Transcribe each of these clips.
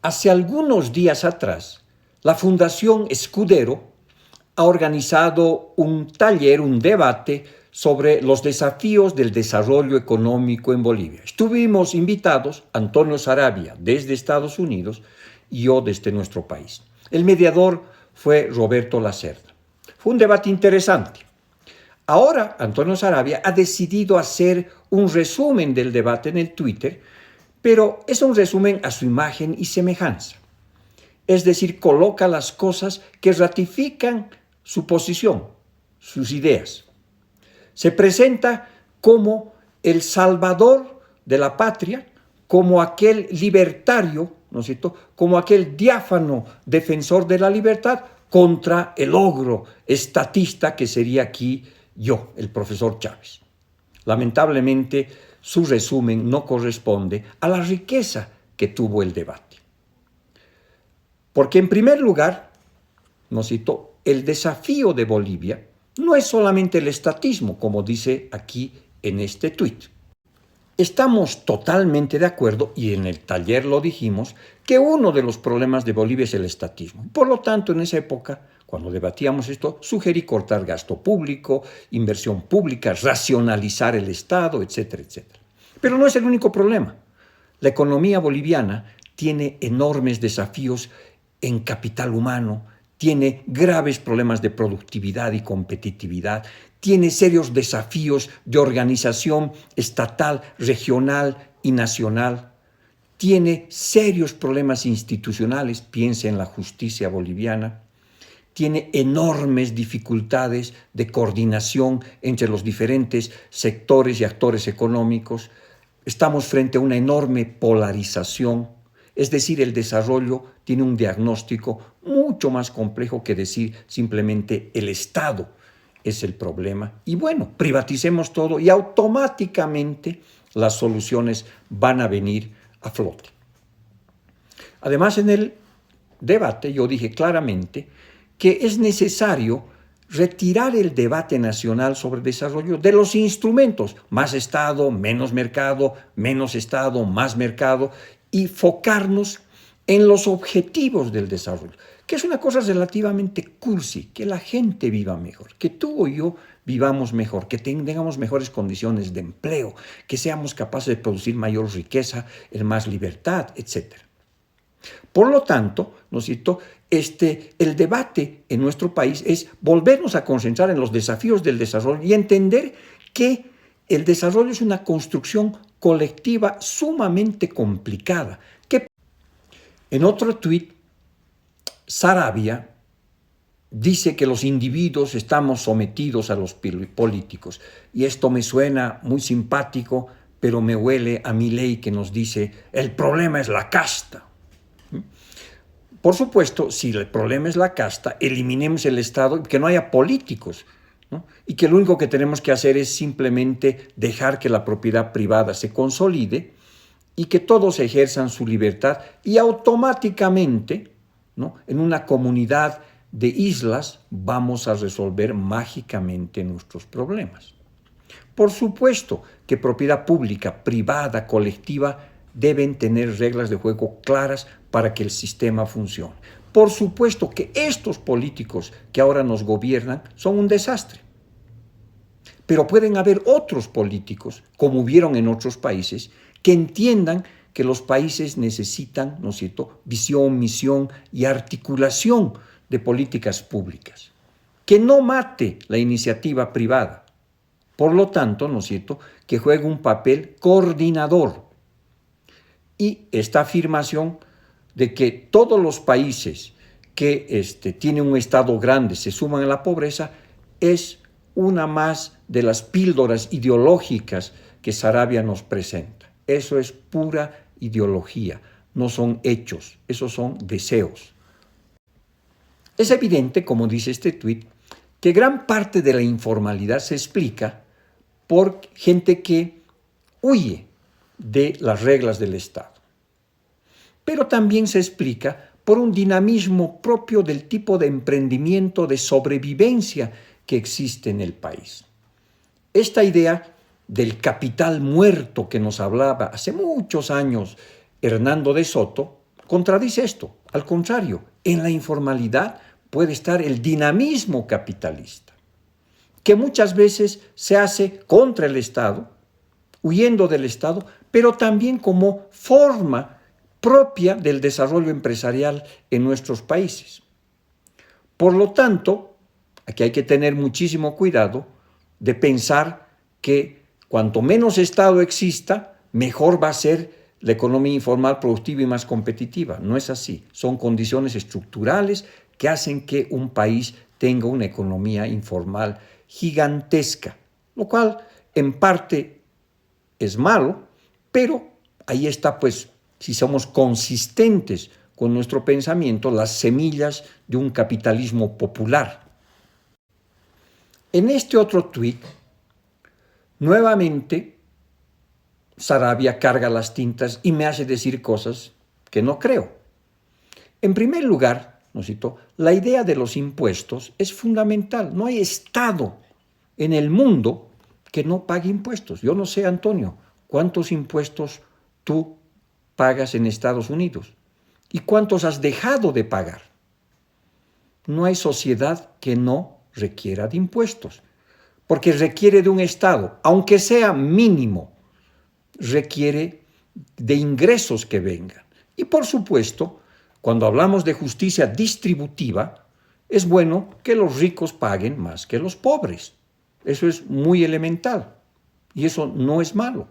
Hace algunos días atrás, la Fundación Escudero ha organizado un taller, un debate sobre los desafíos del desarrollo económico en Bolivia. Estuvimos invitados, Antonio Sarabia desde Estados Unidos y yo desde nuestro país. El mediador fue Roberto Lacerda. Fue un debate interesante. Ahora Antonio Sarabia ha decidido hacer un resumen del debate en el Twitter, pero es un resumen a su imagen y semejanza. Es decir, coloca las cosas que ratifican su posición, sus ideas. Se presenta como el salvador de la patria, como aquel libertario, ¿no es cierto?, como aquel diáfano defensor de la libertad contra el ogro estatista que sería aquí yo, el profesor Chávez. Lamentablemente, su resumen no corresponde a la riqueza que tuvo el debate. Porque en primer lugar, ¿no cito?, el desafío de Bolivia no es solamente el estatismo, como dice aquí en este tuit. Estamos totalmente de acuerdo, y en el taller lo dijimos, que uno de los problemas de Bolivia es el estatismo. Por lo tanto, en esa época, cuando debatíamos esto, sugerí cortar gasto público, inversión pública, racionalizar el Estado, etcétera, etcétera. Pero no es el único problema. La economía boliviana tiene enormes desafíos en capital humano, tiene graves problemas de productividad y competitividad, tiene serios desafíos de organización estatal, regional y nacional, tiene serios problemas institucionales, piense en la justicia boliviana, tiene enormes dificultades de coordinación entre los diferentes sectores y actores económicos, estamos frente a una enorme polarización. Es decir, el desarrollo tiene un diagnóstico mucho más complejo que decir simplemente el Estado es el problema. Y bueno, privaticemos todo y automáticamente las soluciones van a venir a flote. Además, en el debate yo dije claramente que es necesario retirar el debate nacional sobre el desarrollo de los instrumentos, más Estado, menos mercado, menos Estado, más mercado, y focarnos en los objetivos del desarrollo, que es una cosa relativamente cursi, que la gente viva mejor, que tú o yo vivamos mejor, que tengamos mejores condiciones de empleo, que seamos capaces de producir mayor riqueza, más libertad, etc. Por lo tanto, ¿no es cierto?, el debate en nuestro país es volvernos a concentrar en los desafíos del desarrollo y entender que el desarrollo es una construcción colectiva sumamente complicada. En otro tuit, Sarabia dice que los individuos estamos sometidos a los políticos. Y esto me suena muy simpático, pero me huele a Milei, que nos dice, el problema es la casta. Por supuesto, si el problema es la casta, eliminemos el Estado y que no haya políticos, ¿no? Y que lo único que tenemos que hacer es simplemente dejar que la propiedad privada se consolide y que todos ejerzan su libertad y automáticamente, ¿no?, en una comunidad de islas vamos a resolver mágicamente nuestros problemas. Por supuesto que propiedad pública, privada, colectiva deben tener reglas de juego claras para que el sistema funcione. Por supuesto que estos políticos que ahora nos gobiernan son un desastre. Pero pueden haber otros políticos, como hubieron en otros países, que entiendan que los países necesitan, ¿no es cierto?, visión, misión y articulación de políticas públicas, que no mate la iniciativa privada. Por lo tanto, ¿no es cierto?, que juegue un papel coordinador. Y esta afirmación de que todos los países que tienen un Estado grande se suman a la pobreza es una más de las píldoras ideológicas que Sarabia nos presenta. Eso es pura ideología, no son hechos, esos son deseos. Es evidente, como dice este tuit, que gran parte de la informalidad se explica por gente que huye de las reglas del Estado. Pero también se explica por un dinamismo propio del tipo de emprendimiento de sobrevivencia que existe en el país. Esta idea del capital muerto que nos hablaba hace muchos años Hernando de Soto, contradice esto. Al contrario, en la informalidad puede estar el dinamismo capitalista, que muchas veces se hace contra el Estado, huyendo del Estado, pero también como forma propia del desarrollo empresarial en nuestros países. Por lo tanto, aquí hay que tener muchísimo cuidado de pensar que cuanto menos Estado exista, mejor va a ser la economía informal productiva y más competitiva. No es así. Son condiciones estructurales que hacen que un país tenga una economía informal gigantesca, lo cual en parte es malo, pero ahí está, pues, si somos consistentes con nuestro pensamiento, las semillas de un capitalismo popular. En este otro tuit, nuevamente, Sarabia carga las tintas y me hace decir cosas que no creo. En primer lugar, ¿no cito?, la idea de los impuestos es fundamental. No hay Estado en el mundo que no pague impuestos. Yo no sé, Antonio, cuántos impuestos tú pagas en Estados Unidos y cuántos has dejado de pagar. No hay sociedad que no requiera de impuestos, porque requiere de un Estado, aunque sea mínimo, requiere de ingresos que vengan. Y por supuesto, cuando hablamos de justicia distributiva, es bueno que los ricos paguen más que los pobres. Eso es muy elemental y eso no es malo.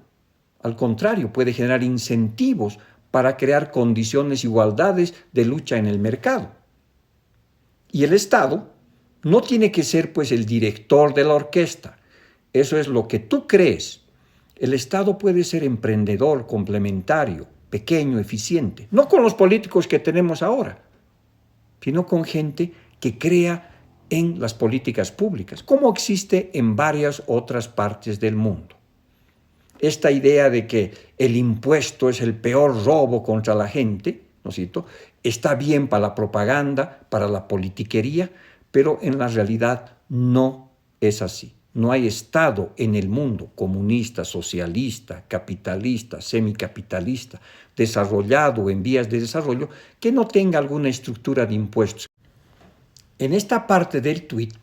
Al contrario, puede generar incentivos para crear condiciones, igualdades de lucha en el mercado. Y el Estado no tiene que ser, pues, el director de la orquesta. Eso es lo que tú crees. El Estado puede ser emprendedor, complementario, pequeño, eficiente. No con los políticos que tenemos ahora, sino con gente que crea en las políticas públicas, como existe en varias otras partes del mundo. Esta idea de que el impuesto es el peor robo contra la gente, ¿no es cierto?, está bien para la propaganda, para la politiquería, pero en la realidad no es así. No hay Estado en el mundo, comunista, socialista, capitalista, semicapitalista, desarrollado o en vías de desarrollo, que no tenga alguna estructura de impuestos. En esta parte del tuit,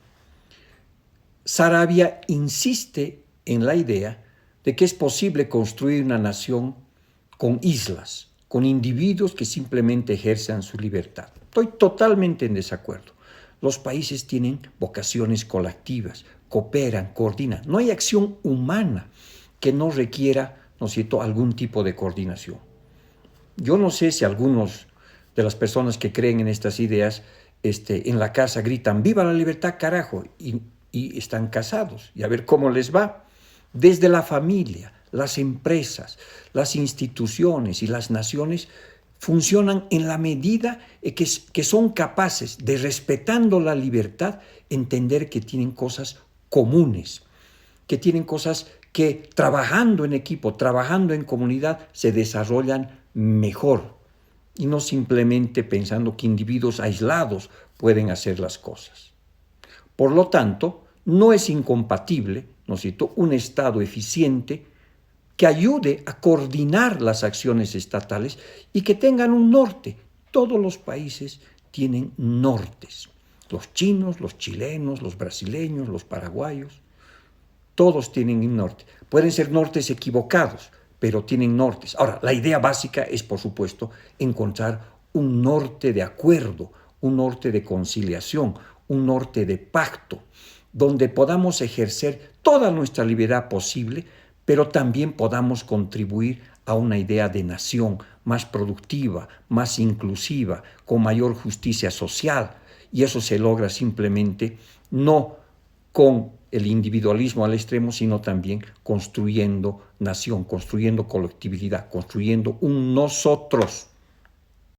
Sarabia insiste en la idea de que es posible construir una nación con islas, con individuos que simplemente ejerzan su libertad. Estoy totalmente en desacuerdo. Los países tienen vocaciones colectivas, cooperan, coordinan. No hay acción humana que no requiera, ¿no es cierto?, algún tipo de coordinación. Yo no sé si algunos de las personas que creen en estas ideas en la casa gritan ¡viva la libertad, carajo! Y están casados, y a ver cómo les va. Desde la familia, las empresas, las instituciones y las naciones funcionan en la medida que son capaces de, respetando la libertad, entender que tienen cosas comunes, que tienen cosas que trabajando en equipo, trabajando en comunidad, se desarrollan mejor y no simplemente pensando que individuos aislados pueden hacer las cosas. Por lo tanto, no es incompatible, ¿no es cierto?, un Estado eficiente que ayude a coordinar las acciones estatales y que tengan un norte. Todos los países tienen nortes. Los chinos, los chilenos, los brasileños, los paraguayos, todos tienen un norte. Pueden ser nortes equivocados, pero tienen nortes. Ahora, la idea básica es, por supuesto, encontrar un norte de acuerdo, un norte de conciliación, un norte de pacto, donde podamos ejercer toda nuestra libertad posible, pero también podamos contribuir a una idea de nación más productiva, más inclusiva, con mayor justicia social. Y eso se logra simplemente no con el individualismo al extremo, sino también construyendo nación, construyendo colectividad, construyendo un nosotros.